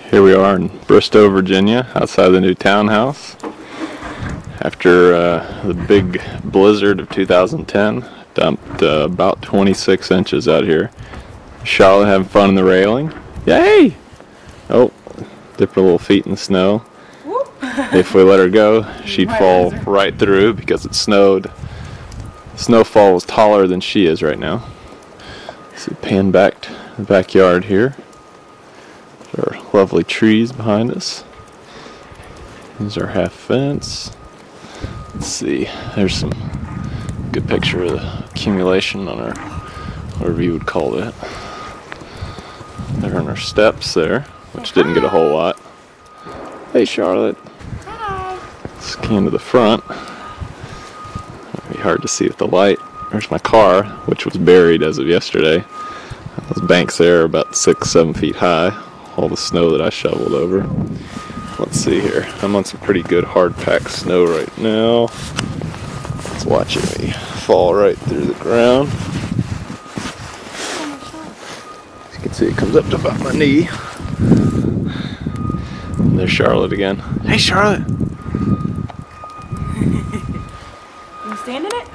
Here we are in Bristow, Virginia, outside the new townhouse. After the big blizzard of 2010, dumped about 26 inches out here. Charlotte having fun in the railing. Yay! Oh, dip her little feet in the snow. If we let her go, she'd fall right through because it snowed. Snowfall was taller than she is right now. So pan back to the backyard here. There are lovely trees behind us. These are half fence. Let's see, there's some good picture of the accumulation on our, whatever you would call that. There are our steps there, which didn't get a whole lot. Hey Charlotte. Hi. Scan to the front. It'd be hard to see with the light. There's my car, which was buried as of yesterday. Those banks there are about 6-7 feet high. All the snow that I shoveled over. Let's see here. I'm on some pretty good hard packed snow right now. It's watching me fall right through the ground. As you can see, it comes up to about my knee. And there's Charlotte again. Hey Charlotte! You stand in it?